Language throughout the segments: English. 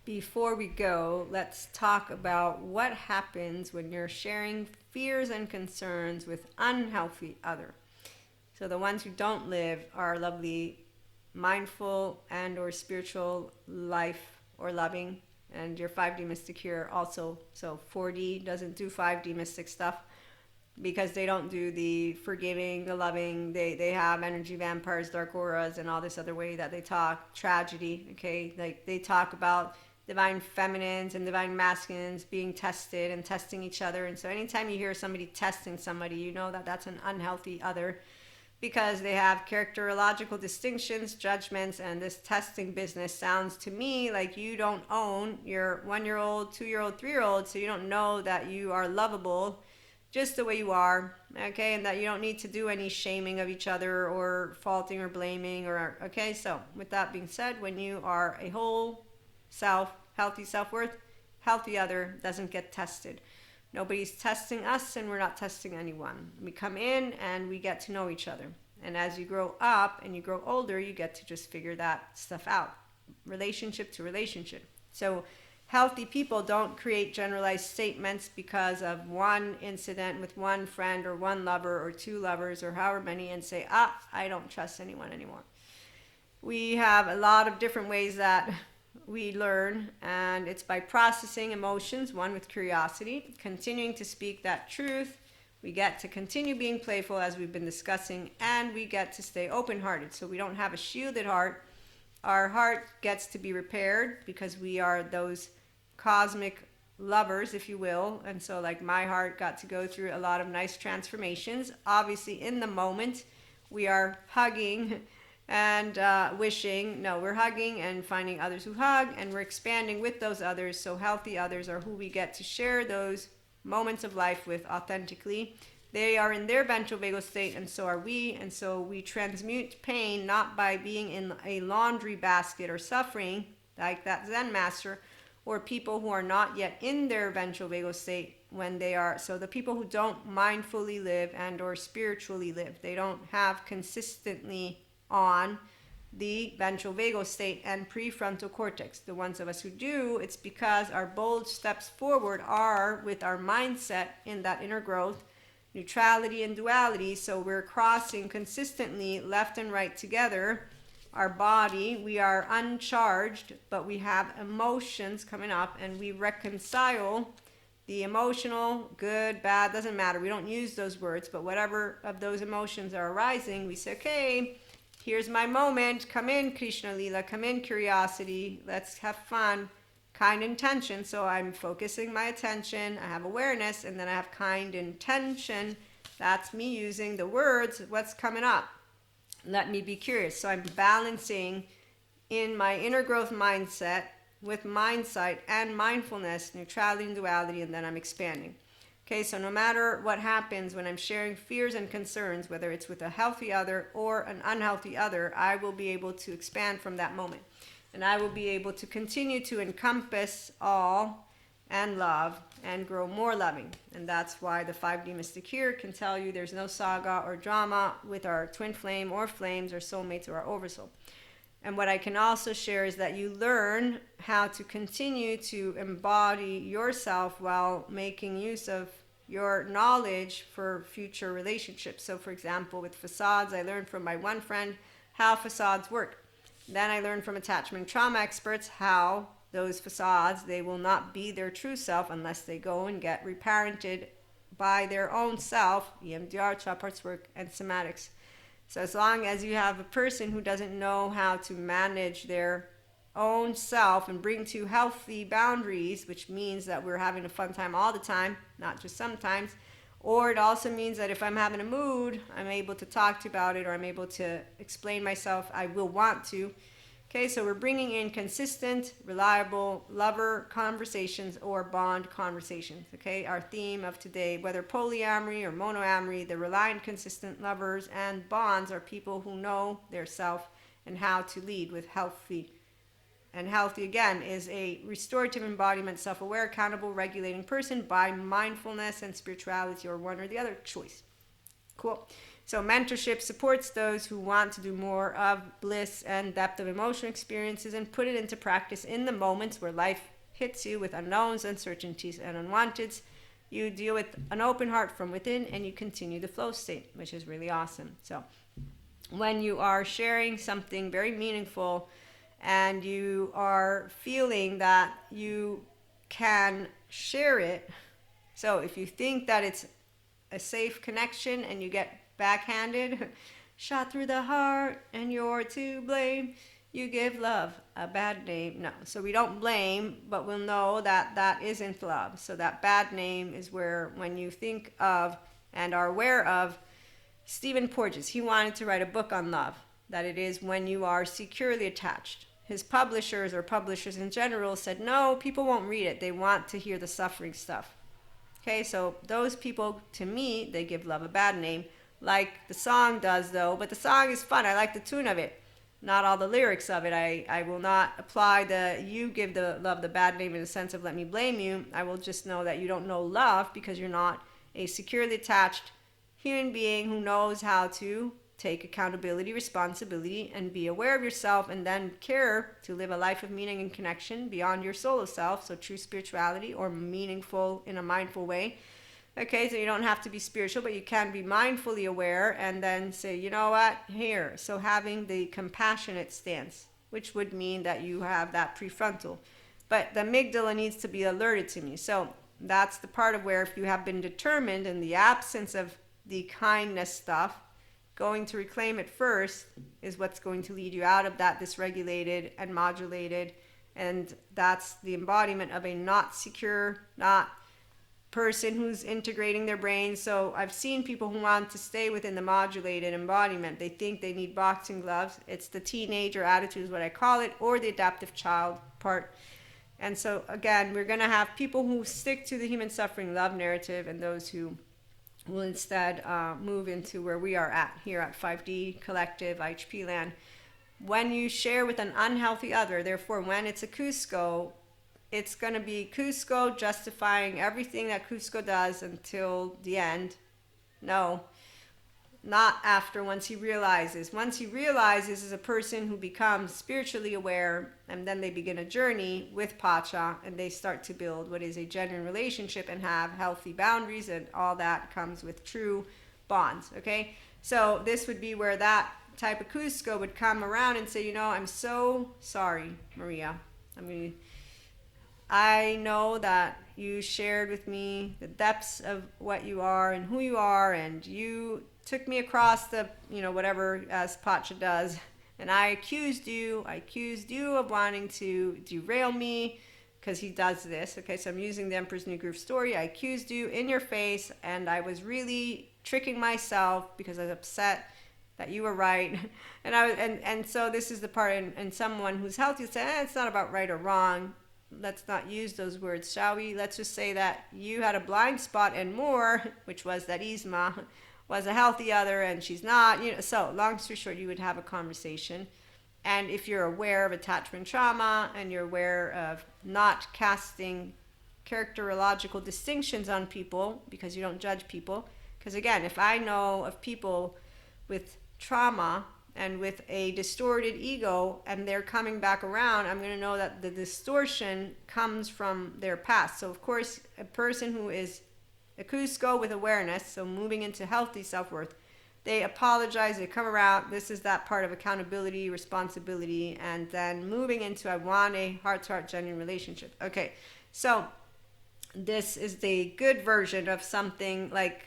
Before we go, let's talk about what happens when you're sharing fears and concerns with unhealthy other. So the ones who don't live our lovely mindful and or spiritual life or loving, and your 5D mystic here also. So 4D doesn't do 5D mystic stuff because they don't do the forgiving, the loving. They have energy vampires, dark auras, and all this other way that they talk tragedy. Okay, like they talk about divine feminines and divine masculines being tested and testing each other. And so anytime you hear somebody testing somebody, you know that that's an unhealthy other, because they have characterological distinctions, judgments, and this testing business sounds to me like you don't own your 1 year old, 2 year old, 3 year old, so you don't know that you are lovable just the way you are, okay, and that you don't need to do any shaming of each other or faulting or blaming or, okay. So with that being said, when you are a whole self, healthy self-worth, healthy other doesn't get tested. Nobody's testing us and we're not testing anyone. We come in and we get to know each other. And as you grow up and you grow older, you get to just figure that stuff out, relationship to relationship. So healthy people don't create generalized statements because of one incident with one friend or one lover or two lovers or however many and say, I don't trust anyone anymore. We have a lot of different ways that we learn, and it's by processing emotions, one with curiosity, continuing to speak that truth. We get to continue being playful as we've been discussing, and we get to stay open-hearted. So we don't have a shielded heart. Our heart gets to be repaired because we are those cosmic lovers, if you will. And so like my heart got to go through a lot of nice transformations. Obviously in the moment we are hugging and wishing. No, we're hugging and finding others who hug, and we're expanding with those others. So healthy others are who we get to share those moments of life with authentically. They are in their ventral vagal state, and so are we. And so we transmute pain not by being in a laundry basket or suffering like that Zen master, or people who are not yet in their ventral vagal state when they are. So the people who don't mindfully live and or spiritually live, they don't have consistently on the ventral vagal state and prefrontal cortex. The ones of us who do, it's because our bold steps forward are with our mindset in that inner growth, neutrality and duality. So we're crossing consistently left and right together. Our body, we are uncharged, but we have emotions coming up, and we reconcile the emotional, good, bad, doesn't matter. We don't use those words, but whatever of those emotions are arising, we say, okay, here's my moment. Come in, Krishna Lila. Come in, curiosity. Let's have fun. Kind intention. So I'm focusing my attention. I have awareness, and then I have kind intention. That's me using the words. What's coming up? Let me be curious. So I'm balancing in my inner growth mindset with mindsight and mindfulness, neutrality and duality, and then I'm expanding. Okay, so no matter what happens when I'm sharing fears and concerns, whether it's with a healthy other or an unhealthy other, I will be able to expand from that moment. And I will be able to continue to encompass all and love and grow more loving. And that's why the 5D Mystic here can tell you there's no saga or drama with our twin flame or flames or soulmates or our oversoul. And what I can also share is that you learn how to continue to embody yourself while making use of your knowledge for future relationships. So for example, with facades, I learned from my one friend how facades work. Then I learned from attachment trauma experts how those facades, they will not be their true self unless they go and get reparented by their own self, EMDR, child parts work, and somatics. So as long as you have a person who doesn't know how to manage their own self and bring to healthy boundaries, which means that we're having a fun time all the time, not just sometimes, or it also means that if I'm having a mood, I'm able to talk to you about it, or I'm able to explain myself, I will want to. Okay, so we're bringing in consistent, reliable lover conversations or bond conversations. Okay, our theme of today, whether polyamory or monoamory, the reliant, consistent lovers and bonds are people who know their self and how to lead with healthy. And healthy, again, is a restorative embodiment, self-aware, accountable, regulating person by mindfulness and spirituality, or one or the other choice. Cool. So mentorship supports those who want to do more of bliss and depth of emotional experiences and put it into practice in the moments where life hits you with unknowns, uncertainties, and unwanteds. You deal with an open heart from within and you continue the flow state, which is really awesome. So when you are sharing something very meaningful and you are feeling that you can share it, so if you think that it's a safe connection and you get backhanded, shot through the heart and you're to blame, you give love a bad name. No, so we don't blame, but we'll know that that isn't love. So that bad name is where, when you think of and are aware of Stephen Porges, he wanted to write a book on love, that it is when you are securely attached. His publishers, or publishers in general, said, no, people won't read it. They want to hear the suffering stuff. Okay, so those people, to me, they give love a bad name, like the song does, though. But the song is fun. I like the tune of it, not all the lyrics of it. I will not apply the you give the love the bad name in the sense of let me blame you. I will just know that you don't know love because you're not a securely attached human being who knows how to take accountability, responsibility, and be aware of yourself, and then care to live a life of meaning and connection beyond your solo self. So true spirituality, or meaningful in a mindful way. Okay, so you don't have to be spiritual, but you can be mindfully aware and then say, you know what, here. So having the compassionate stance, which would mean that you have that prefrontal. But the amygdala needs to be alerted to me. So that's the part of where, if you have been determined in the absence of the kindness stuff, going to reclaim it first is what's going to lead you out of that dysregulated and modulated. And that's the embodiment of a not secure, not person who's integrating their brain. So I've seen people who want to stay within the modulated embodiment. They think they need boxing gloves. It's the teenager attitude is what I call it, or the adaptive child part. And so again, we're going to have people who stick to the human suffering love narrative, and those who will instead move into where we are at here at 5D Collective, IHP Land. When you share with an unhealthy other, therefore when it's a Cusco, it's going to be Cusco justifying everything that Cusco does until the end. No, not after, once he realizes. Once he realizes, is a person who becomes spiritually aware, and then they begin a journey with Pacha, and they start to build what is a genuine relationship and have healthy boundaries, and all that comes with true bonds, okay? So this would be where that type of Cusco would come around and say, you know, I'm so sorry, Maria. I know that you shared with me the depths of what you are and who you are, and you took me across the, whatever, as Pacha does, and I accused you of wanting to derail me, because he does this. Okay, so I'm using the Emperor's New Groove story. I accused you in your face, and I was really tricking myself because I was upset that you were right. And so this is the part, and someone who's healthy would say, it's not about right or wrong. Let's not use those words, shall we? Let's just say that you had a blind spot and more, which was that Isma was a healthy other and she's not. So long story short, you would have a conversation. And if you're aware of attachment trauma and you're aware of not casting characterological distinctions on people, because you don't judge people. Because again, if I know of people with trauma and with a distorted ego and they're coming back around, I'm going to know that the distortion comes from their past. So of course, a person who is a Cusco with awareness, so moving into healthy self-worth, they apologize, they come around. This is that part of accountability, responsibility, and then moving into I want a heart-to-heart genuine relationship. Okay, so this is the good version of something like,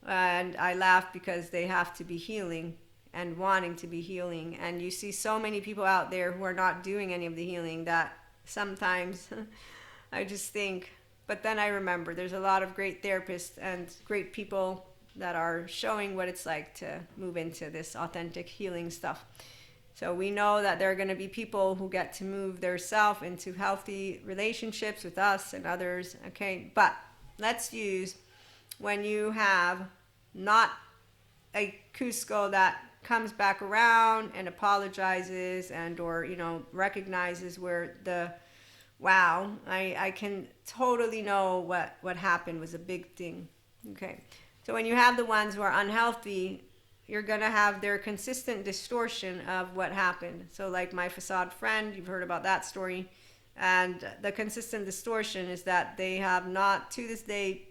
and I laugh because they have to be healing and wanting to be healing. And you see so many people out there who are not doing any of the healing that sometimes I just think, but then I remember there's a lot of great therapists and great people that are showing what it's like to move into this authentic healing stuff. So we know that there are going to be people who get to move their self into healthy relationships with us and others. Okay, but let's use when you have not a Cusco that comes back around and apologizes and or recognizes where the I can totally know what happened was a big thing. Okay, So when you have the ones who are unhealthy, you're going to have their consistent distortion of what happened. So like my facade friend, you've heard about that story. And the consistent distortion is that they have not to this day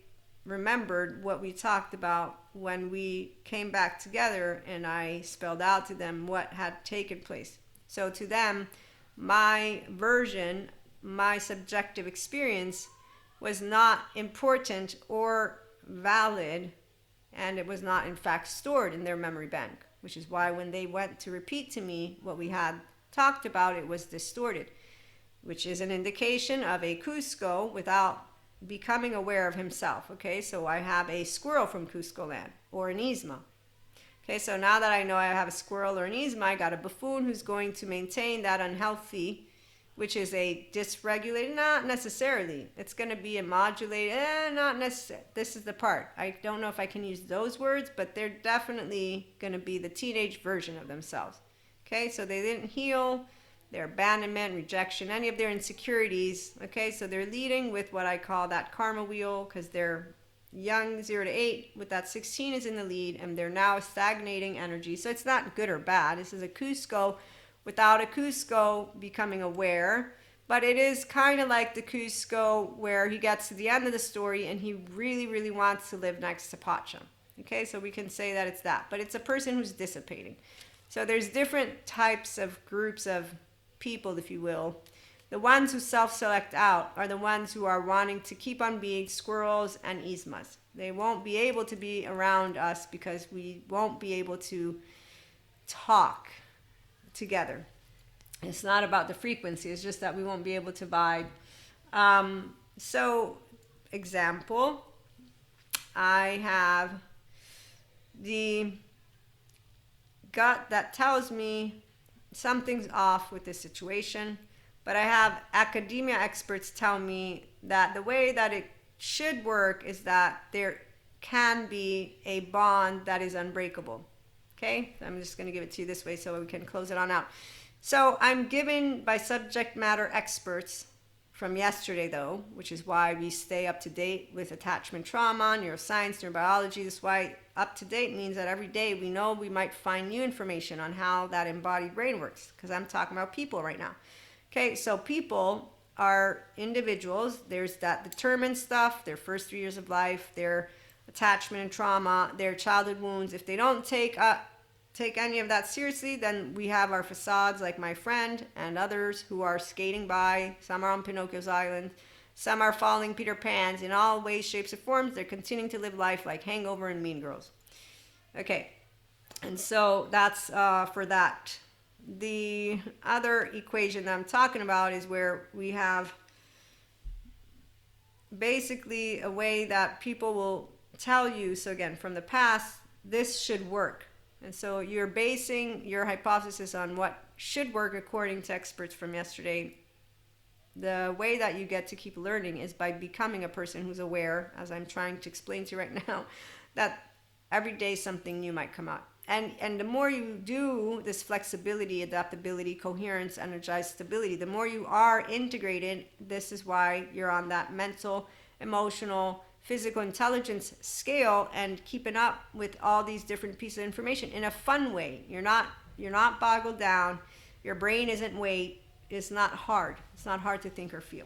remembered what we talked about when we came back together and I spelled out to them what had taken place. So to them, my version, my subjective experience was not important or valid, and it was not in fact stored in their memory bank, which is why when they went to repeat to me what we had talked about, it was distorted, which is an indication of a Cusco without becoming aware of himself. Okay, so I have a squirrel from Cusco land, or an Yzma. Okay, so now that I know I have a squirrel or an Yzma, I got a buffoon who's going to maintain that unhealthy, which is a dysregulated, not necessarily. It's going to be a modulated, not necessarily. This is the part. I don't know if I can use those words, but they're definitely going to be the teenage version of themselves. Okay, so they didn't heal their abandonment, rejection, any of their insecurities. Okay, so they're leading with what I call that karma wheel, because they're young, 0 to 8, with that 16 is in the lead, and they're now stagnating energy. So it's not good or bad. This is a Cusco without a Cusco becoming aware, but it is kind of like the Cusco where he gets to the end of the story and he really, really wants to live next to Pacha. Okay, so we can say that it's that, but it's a person who's dissipating. So there's different types of groups of people, if you will. The ones who self-select out are the ones who are wanting to keep on being squirrels and Yzmas. They won't be able to be around us because we won't be able to talk together. It's not about the frequency, it's just that we won't be able to vibe. So, example, I have the gut that tells me something's off with this situation, but I have academia experts tell me that the way that it should work is that there can be a bond that is unbreakable. Okay, I'm just going to give it to you this way so we can close it on out. So I'm given by subject matter experts from yesterday, though, which is why we stay up to date with attachment trauma, neuroscience, neurobiology. This is why up to date means that every day we know we might find new information on how that embodied brain works, because I'm talking about people right now. Okay, so people are individuals. There's that determined stuff, their first 3 years of life, their attachment and trauma, their childhood wounds. If they don't take any of that seriously, then we have our facades like my friend and others who are skating by. Some are on Pinocchio's island. Some are following Peter Pan's. In all ways, shapes, and forms, they're continuing to live life like Hangover and Mean Girls. Okay, and so that's for that. The other equation that I'm talking about is where we have basically a way that people will tell you, so again, from the past, this should work. And so you're basing your hypothesis on what should work according to experts from yesterday. The way that you get to keep learning is by becoming a person who's aware, as I'm trying to explain to you right now, that every day something new might come out. And the more you do this flexibility, adaptability, coherence, energized stability, the more you are integrated. This is why you're on that mental, emotional, physical intelligence scale and keeping up with all these different pieces of information in a fun way. You're not boggled down. Your brain isn't weight. It's not hard. It's not hard to think or feel.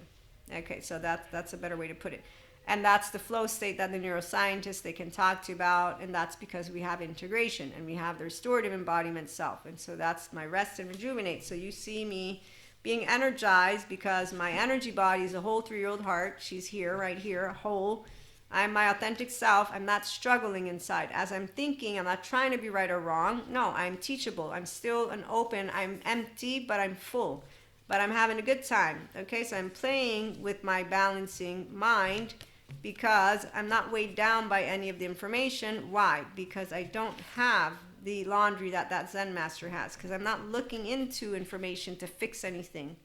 Okay, so that's a better way to put it. And that's the flow state that the neuroscientists, they can talk to you about, and that's because we have integration and we have the restorative embodiment self. And so that's my rest and rejuvenate. So you see me being energized because my energy body is a whole 3-year-old heart. She's here, right here, whole. I'm my authentic self. I'm not struggling inside. As I'm thinking, I'm not trying to be right or wrong. No, I'm teachable. I'm still an open. I'm empty, but I'm full. But I'm having a good time. Okay, so I'm playing with my balancing mind because I'm not weighed down by any of the information. Why? Because I don't have the laundry that Zen master has. Because I'm not looking into information to fix anything.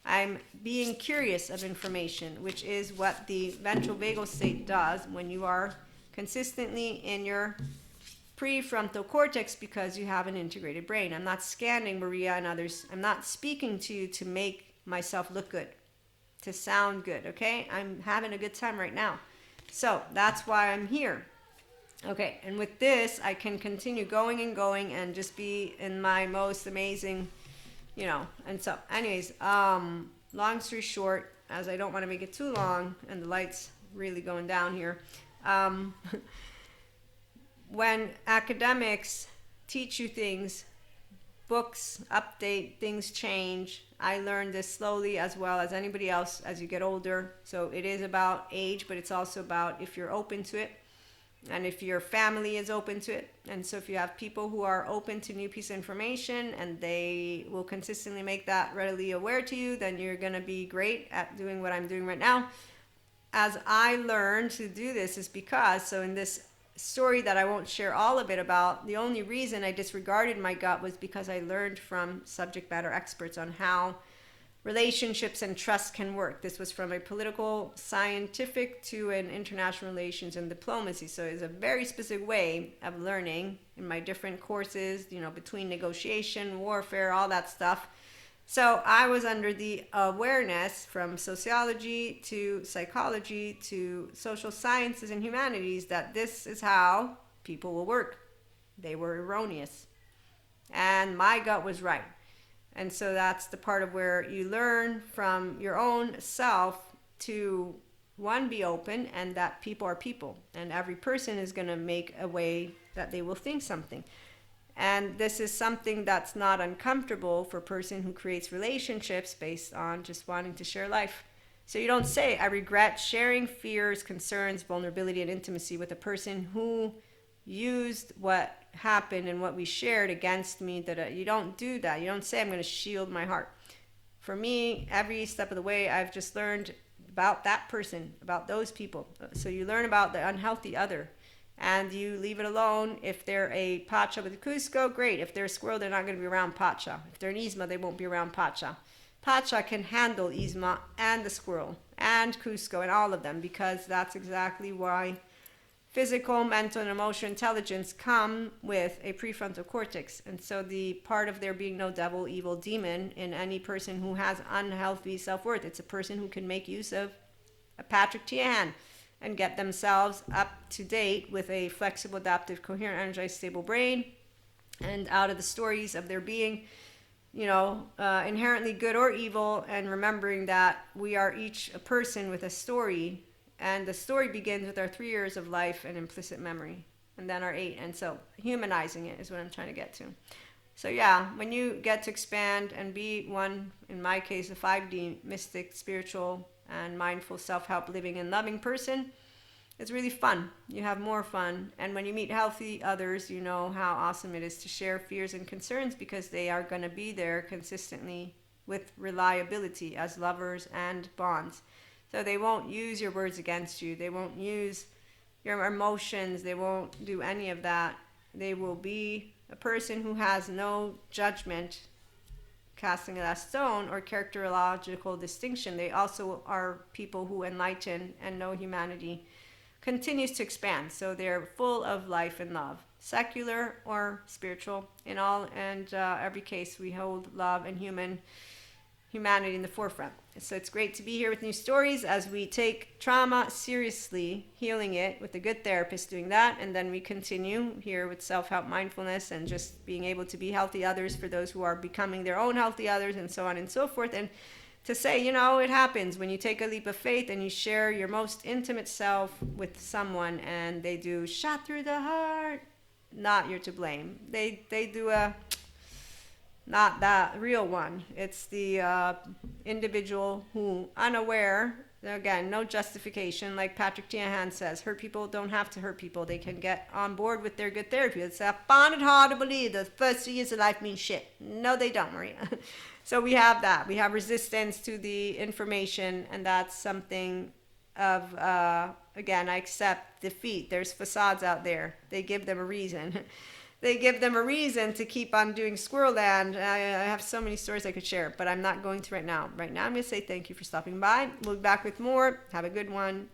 I'm being curious of information, which is what the ventral vagal state does when you are consistently in your prefrontal cortex because you have an integrated brain. I'm not scanning Maria and others. I'm not speaking to you to make myself look good, to sound good, okay? I'm having a good time right now. So that's why I'm here. Okay, and with this, I can continue going and going and just be in my most amazing, And so, anyways, long story short, as I don't want to make it too long, and the light's really going down here, um, when academics teach you things, books update, things change. I learned this slowly as well as anybody else as you get older. So it is about age, but it's also about if you're open to it and if your family is open to it. And so if you have people who are open to new piece of information and they will consistently make that readily aware to you, then you're going to be great at doing what I'm doing right now. As I learned to do this is because, so in this story that I won't share all of it about, the only reason I disregarded my gut was because I learned from subject matter experts on how relationships and trust can work. This was from a political scientific to an international relations and diplomacy. So it's a very specific way of learning in my different courses, between negotiation, warfare, all that stuff. So I was under the awareness from sociology to psychology to social sciences and humanities that this is how people will work. They were erroneous. And my gut was right. And so that's the part of where you learn from your own self to, one, be open, and that people are people. And every person is going to make a way that they will think something. And this is something that's not uncomfortable for a person who creates relationships based on just wanting to share life. So you don't say, I regret sharing fears, concerns, vulnerability, and intimacy with a person who used what happened and what we shared against me. You don't do that. You don't say, I'm going to shield my heart. For me, every step of the way, I've just learned about that person, about those people. So you learn about the unhealthy other. And you leave it alone. If they're a Pacha with a Cusco, great. If they're a squirrel, they're not going to be around Pacha. If they're an Isma, they won't be around Pacha. Pacha can handle Isma and the squirrel and Cusco and all of them, because that's exactly why physical, mental, and emotional intelligence come with a prefrontal cortex. And so the part of there being no devil, evil, demon in any person who has unhealthy self-worth, it's a person who can make use of a Patrick Tiahan and get themselves up to date with a flexible, adaptive, coherent, energized, stable brain, and out of the stories of their being, inherently good or evil, and remembering that we are each a person with a story, and the story begins with our 3 years of life and implicit memory, and then our 8, and so humanizing it is what I'm trying to get to. So yeah, when you get to expand and be one, in my case, a 5D mystic, spiritual, and mindful, self-help, living and loving person, it's really fun. You have more fun. And when you meet healthy others, you know how awesome it is to share fears and concerns, because they are going to be there consistently with reliability as lovers and bonds. So they won't use your words against you. They won't use your emotions. They won't do any of that. They will be a person who has no judgment, casting a stone, or characterological distinction. They also are people who enlighten and know humanity continues to expand. So they're full of life and love, secular or spiritual. In all and every case, we hold love and humanity in the forefront. So it's great to be here with new stories as we take trauma seriously, healing it with a good therapist doing that, and then we continue here with self-help, mindfulness, and just being able to be healthy others for those who are becoming their own healthy others, and so on and so forth. And to say, it happens when you take a leap of faith and you share your most intimate self with someone and they do shot through the heart, not you're to blame. They do not that real one. It's the individual who, unaware, again, no justification, like Patrick Tiahan says, hurt people don't have to hurt people. They can get on board with their good therapy. It's I find it hard to believe the first 3 years of life mean shit. No, they don't, Maria. So we have that. We have resistance to the information, and that's something of, again, I accept defeat. There's facades out there. They give them a reason. They give them a reason to keep on doing squirrel land. I have so many stories I could share, but I'm not going to right now. Right now, I'm going to say thank you for stopping by. We'll be back with more. Have a good one.